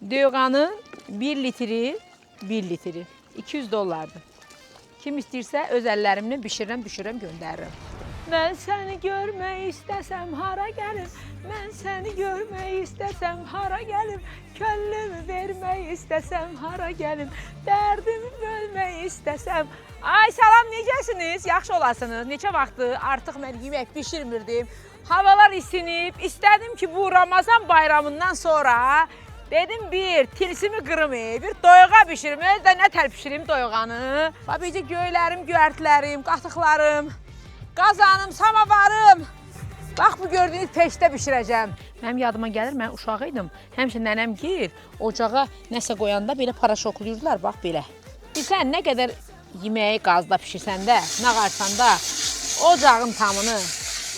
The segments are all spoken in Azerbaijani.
Döyğanın 1 litri 200 dollardır. Kim istəyirsə öz əllərimlə bişirəm, göndərirəm. Mən səni görmək istəsəm hara gəlim, mən səni görmək istəsəm hara gəlim, könlümü vermək istəsəm hara gəlim, dərdimi bölmək istəsəm. Ay salam, necəsiniz? Yaxşı olasınız. Neçə vaxtdır artıq mən yemək bişirmirdim. Havalar isinib, istədim ki bu Ramazan bayramından sonra dedim bir tilsimi qırım, bir doyuğa bişirim, özdə nə tər bişirim doyuğanı. Babacı göylərim, göyərtlərim, qatıqlarım, qazanım, samavarım. Bax bu gördüyünüz peşdə bişirəcəm. Mənim yadıma gəlir, mən uşaq idim. Həmişə nənəm gir, ocağa nəsə qoyanda belə paraşoklayırdılar, bax belə. Sən nə qədər yeməyi qazda pişirsən də, nə qarsan da, ocağın tamını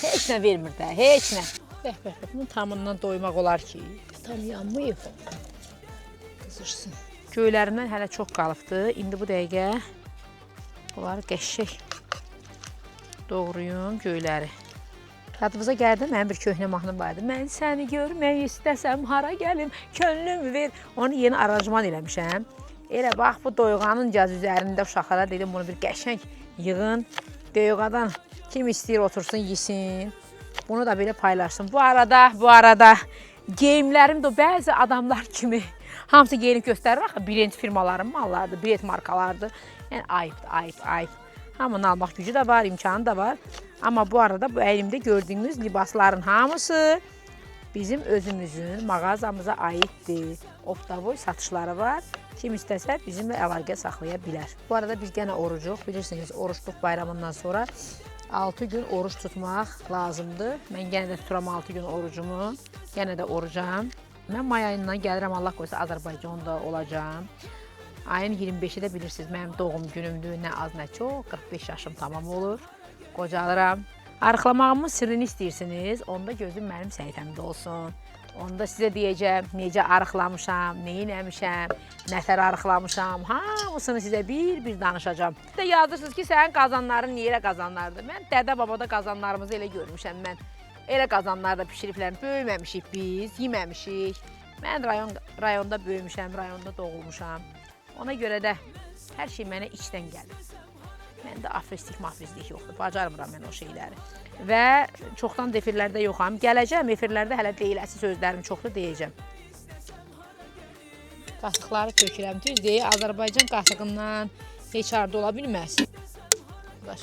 heç nə vermir də, heç nə. Bəh, bunun tamından doymaq olar ki, tam yanmayıb, qızırsın. Göylərimdən hələ çox qalıbdır. İndi bu dəqiqə bunları qəşşək doğrayım göyləri. Yadınıza gəldi, mənim bir köhnə mahnım vardı. Mən səni görmək istəsəm hara gəlim, könlümü ver. Onu yeni aranjman eləmişəm. Elə bax bu doyğanın caz üzərində uşaqlara dedim bunu bir qəşəng yığın. Doyğadan kim istəyir otursun, yesin. Bunu da belə paylaşsın. Bu arada geyimlərim də bəzi adamlar kimi hamısı geyinib göstərir. Axı brend firmaların mallardır, brend markalardır. Yəni ayıbdır. Hamının almaq gücü də var, imkanı da var. Amma bu arada bu əlimdə gördüyünüz libasların hamısı bizim özümüzün mağazamıza aiddir. Optavoy satışları var. Kim istəsə bizimlə əlaqə saxlaya bilər. Bu arada biz yenə orucuq. Bilirsiniz, oruçluq bayramından sonra 6 gün oruç tutmaq lazımdır. Mən yenə də tuturam 6 gün orucumu. Yenə də orucam. Mən may ayından gəlirəm, Allah qoysa Azərbaycanda olacam. Ayın 25-i də bilirsiniz, mənim doğum günümdür. Nə az, nə çox. 45 yaşım tamam olur. Qocalıram. Arıqlamağımın sirrini istəyirsiniz, onda gözüm mənim səhifəmdə olsun. Onda sizə deyəcəm, necə arıqlamışam, neyi nəmişəm, nətər arıqlamışam, hamısını sizə bir danışacağım. Siz də yazırsınız ki, sənin qazanların niyə elə qazanlardır? Mən dədə-babada qazanlarımızı elə görmüşəm mən. Elə qazanlarda pişiriblər, böyüməmişik biz, yeməmişik. Mən rayonda böyümüşəm, rayonda doğulmuşam. Ona görə də hər şey mənə içdən gəlir. Məndə afristik yoxdur, bacarmıram mən o şeyləri. Və çoxdan efirlərdə yoxam. Gələcəm, efirlərdə hələ deyiləsi sözlərim çoxdur, deyəcəm. Qasıqları tökürəm, düzdür, Azərbaycan qasığından heç harda ola bilməz.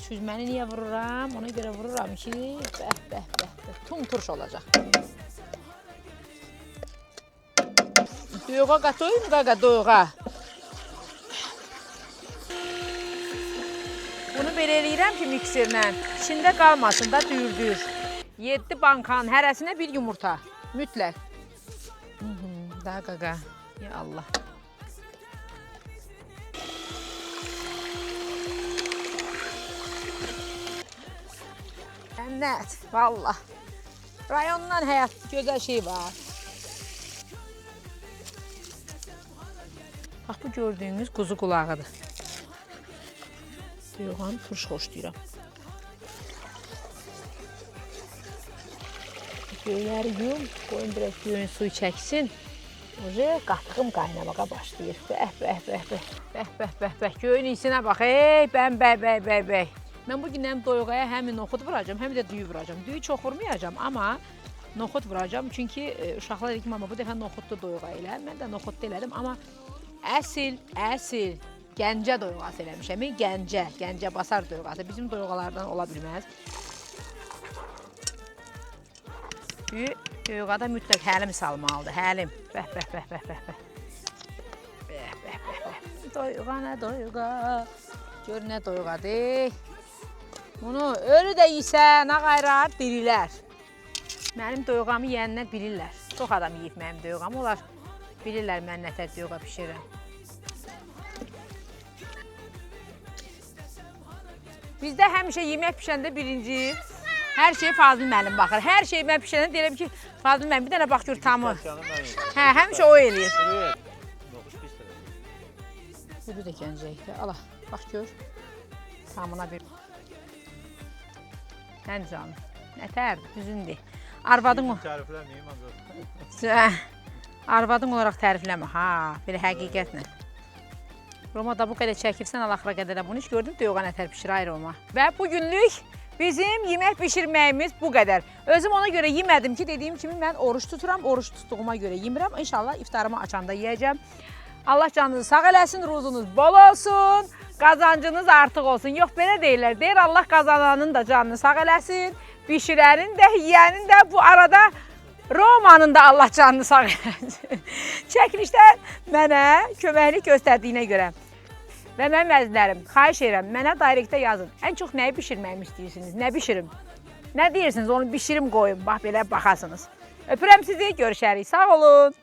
Süzməni niyə vururam? Ona görə vururam ki, tum turş olacaq. Doyuğa qatoyum, qaqa, doyuğa. Bunu belə eləyirəm ki, mikserlə, içində qalmasın da dürdür. 7 bankanın hərəsinə bir yumurta, mütləq. Daha qaqa, ya Allah. Cənnət, vallah. Rayondan həyat, gözəl şey var. Bax, bu gördüyünüz quzu qulağıdır. Yoğan turş xoşlayıram. Göyləri yum, qoyun biraz göyün suyu çəksin. Oje qatığım qaynamağa başlayır. Bəh. Göyün isinə bax, bəh. Mən bugün həm doyuğaya həm noxud vuracam, həm də düyü vuracam. Düyü çox vurmayacam, amma noxud vuracam. Çünki uşaqlar dedi ki, mama bu dəfə noxudlu doyuğa elə. Mən də noxudlu elədim, amma əsil Gəncə doyuğası eləmişəm, Gəncə basar doyuğası. Bizim doyuğalardan ola bilməz. Doyuğada mütləq həlim salmalıdır, həlim. Bəh. Doyuğa nə doyuğa, gör nə doyuğadır. Bunu ölü də yesə, nə qayrar, dirilər. Mənim doyuğamı yeyənlər bilirlər. Çox adam yeyib mənim doyuğamı, onlar bilirlər mən nətər doyuğa pişirirəm. Bizdə həmişə yemək pişəndə birinci, hər şey Fazıl müəllim baxır. Hər şey mən pişəndə deyirəm ki, Fazıl müəllim bir dənə bax gör tamı. Həmişə o eləyir. Bir də gəncəkdir. Allah, bax gör. Tamına bir. Sən canım, nətərdir, düzündür. Arvadın o. Arvadın olaraq tərifləmə, ha, belə həqiqətlə. Romada bu qədər çəkirsən, Allah-axıra qədər bunu iş gördüm, döyüğa nətər pişir, ay Roma. Və bugünlük bizim yemək bişirməyimiz bu qədər. Özüm ona görə yemədim ki, dediyim kimi mən oruç tuturam, oruç tutduğuma görə yemirəm. İnşallah iftarımı açanda yeyəcəm. Allah canınızı sağ eləsin, ruzunuz bol olsun, qazancınız artıq olsun. Yox, belə deyirlər, deyir Allah qazananın da canını sağ eləsin, bişirənin də, yiyənin də bu arada Romanın da Allah canını sağ eləsin. Çəkilişdən mənə köməklik göstərdiyinə görə və mənim əzizlərim, xahiş edirəm, mənə direktdə yazın. Ən çox nəyi bişirməyimi istəyirsiniz? Nə bişirim? Nə deyirsiniz? Onu bişirim qoyun. Bax, belə baxasınız. Öpürəm sizi, görüşərik. Sağ olun.